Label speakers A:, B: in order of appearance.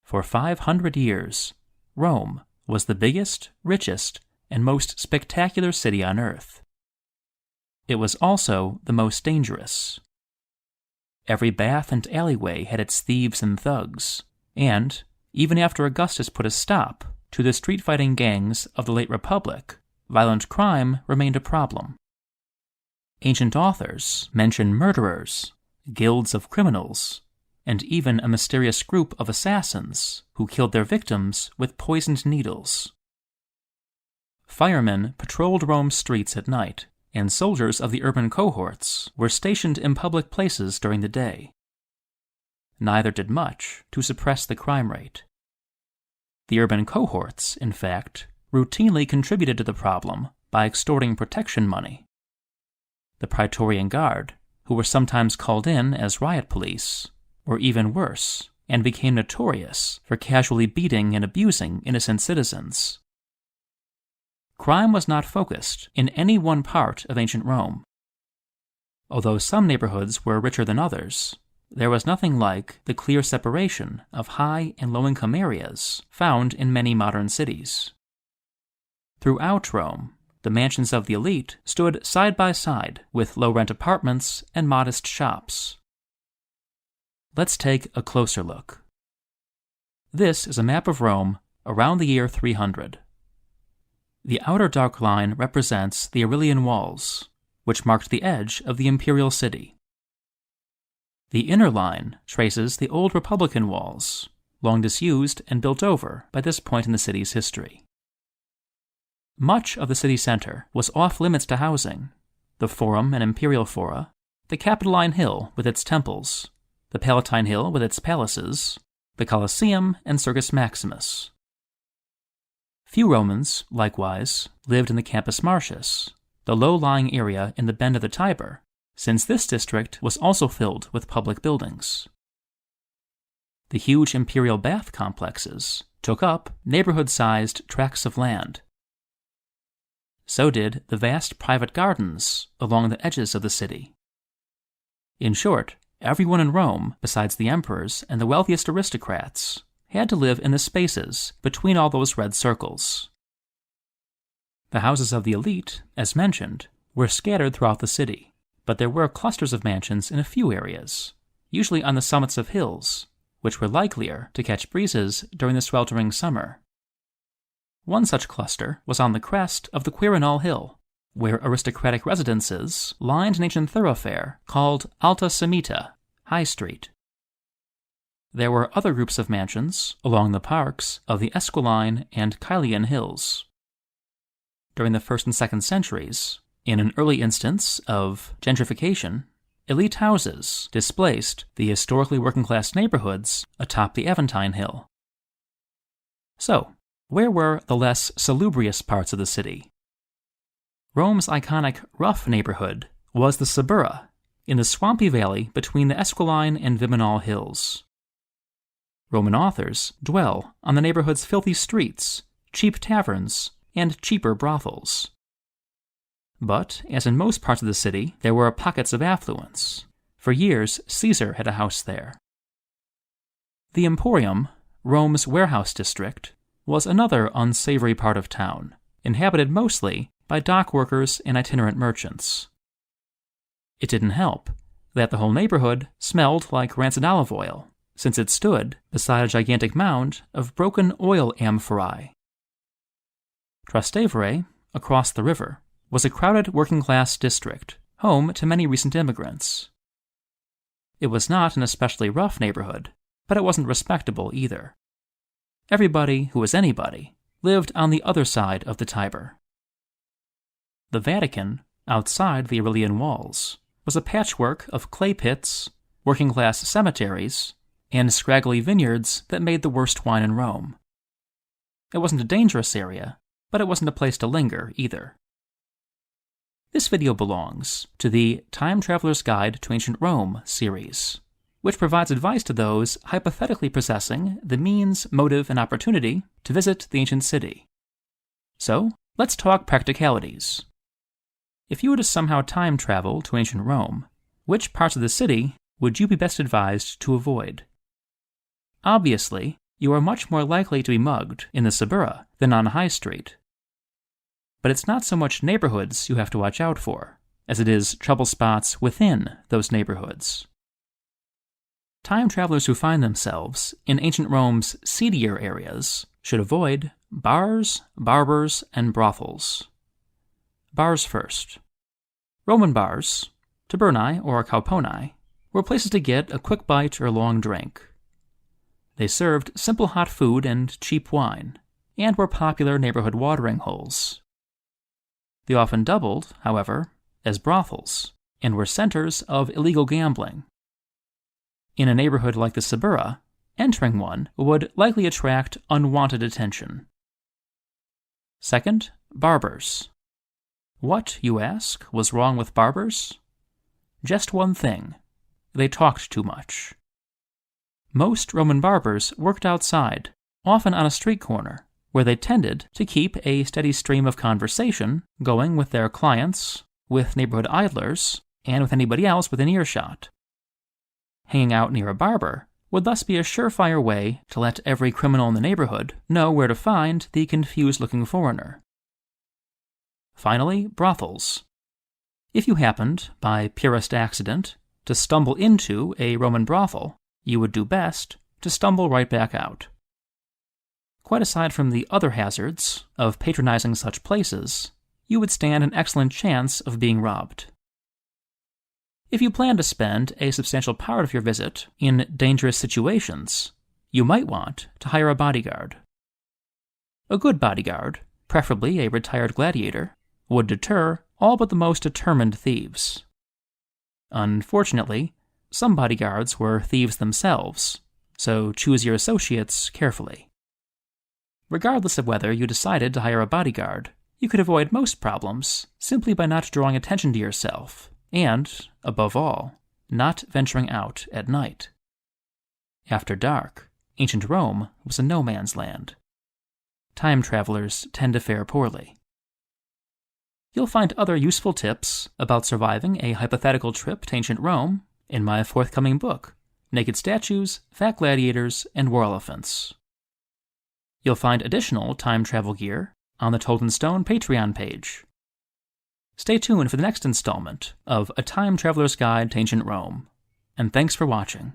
A: For 500 years, Rome was the biggest, richest, and most spectacular city on earth. It was also the most dangerous. Every bath and alleyway had its thieves and thugs, and, even after Augustus put a stop to the street-fighting gangs of the late Republic, violent crime remained a problem. Ancient authors mention murderers, guilds of criminals, and even a mysterious group of assassins who killed their victims with poisoned needles. Firemen patrolled Rome's streets at night, and soldiers of the urban cohorts were stationed in public places during the day. Neither did much to suppress the crime rate. The urban cohorts, in fact, routinely contributed to the problem by extorting protection money. The Praetorian Guard, who were sometimes called in as riot police, were even worse and became notorious for casually beating and abusing innocent citizens. Crime was not focused in any one part of ancient Rome. Although some neighborhoods were richer than others, there was nothing like the clear separation of high and low-income areas found in many modern cities. Throughout Rome, the mansions of the elite stood side by side with low-rent apartments and modest shops. Let's take a closer look. This is a map of Rome around the year 300. The outer dark line represents the Aurelian walls, which marked the edge of the imperial city. The inner line traces the old Republican walls, long disused and built over by this point in the city's history. Much of the city center was off-limits to housing: the Forum and Imperial Fora, the Capitoline Hill with its temples, the Palatine Hill with its palaces, the Colosseum and Circus Maximus. Few Romans, likewise, lived in the Campus Martius, the low-lying area in the bend of the Tiber, since this district was also filled with public buildings. The huge imperial bath complexes took up neighborhood-sized tracts of land. So did the vast private gardens along the edges of the city. In short, everyone in Rome, besides the emperors and the wealthiest aristocrats, had to live in the spaces between all those red circles. The houses of the elite, as mentioned, were scattered throughout the city, but there were clusters of mansions in a few areas, usually on the summits of hills, which were likelier to catch breezes during the sweltering summer. One such cluster was on the crest of the Quirinal Hill, where aristocratic residences lined an ancient thoroughfare called Alta Semita, High Street. There were other groups of mansions along the parks of the Esquiline and Caelian hills. During the 1st and 2nd centuries, in an early instance of gentrification, elite houses displaced the historically working-class neighborhoods atop the Aventine Hill. So, where were the less salubrious parts of the city? Rome's iconic rough neighborhood was the Sabura, in the swampy valley between the Esquiline and Viminal hills. Roman authors dwell on the neighborhood's filthy streets, cheap taverns, and cheaper brothels. But, as in most parts of the city, there were pockets of affluence. For years, Caesar had a house there. The Emporium, Rome's warehouse district, was another unsavory part of town, inhabited mostly by dock workers and itinerant merchants. It didn't help that the whole neighborhood smelled like rancid olive oil, since it stood beside a gigantic mound of broken oil amphorae. Trastevere, across the river, was a crowded working-class district, home to many recent immigrants. It was not an especially rough neighborhood, but it wasn't respectable either. Everybody who was anybody lived on the other side of the Tiber. The Vatican, outside the Aurelian walls, was a patchwork of clay pits, working-class cemeteries, and scraggly vineyards that made the worst wine in Rome. It wasn't a dangerous area, but it wasn't a place to linger either. This video belongs to the Time Traveler's Guide to Ancient Rome series, which provides advice to those hypothetically possessing the means, motive, and opportunity to visit the ancient city. So, let's talk practicalities. If you were to somehow time travel to ancient Rome, which parts of the city would you be best advised to avoid? Obviously, you are much more likely to be mugged in the Sabura than on High Street. But it's not so much neighborhoods you have to watch out for, as it is trouble spots within those neighborhoods. Time travelers who find themselves in ancient Rome's seedier areas should avoid bars, barbers, and brothels. Bars first. Roman bars, tabernae or cauponai, were places to get a quick bite or long drink. They served simple hot food and cheap wine, and were popular neighborhood watering holes. They often doubled, however, as brothels, and were centers of illegal gambling. In a neighborhood like the Sabura, entering one would likely attract unwanted attention. Second, barbers. What, you ask, was wrong with barbers? Just one thing. They talked too much. Most Roman barbers worked outside, often on a street corner, where they tended to keep a steady stream of conversation going with their clients, with neighborhood idlers, and with anybody else within earshot. Hanging out near a barber would thus be a surefire way to let every criminal in the neighborhood know where to find the confused-looking foreigner. Finally, brothels. If you happened, by purest accident, to stumble into a Roman brothel, you would do best to stumble right back out. Quite aside from the other hazards of patronizing such places, you would stand an excellent chance of being robbed. If you plan to spend a substantial part of your visit in dangerous situations, you might want to hire a bodyguard. A good bodyguard, preferably a retired gladiator, would deter all but the most determined thieves. Unfortunately, some bodyguards were thieves themselves, so choose your associates carefully. Regardless of whether you decided to hire a bodyguard, you could avoid most problems simply by not drawing attention to yourself, and, above all, not venturing out at night. After dark, ancient Rome was a no-man's land. Time travelers tend to fare poorly. You'll find other useful tips about surviving a hypothetical trip to ancient Rome in my forthcoming book, Naked Statues, Fat Gladiators, and War Elephants. You'll find additional time travel gear on the Told in Stone Patreon page. Stay tuned for the next installment of A Time Traveler's Guide to Ancient Rome, and thanks for watching.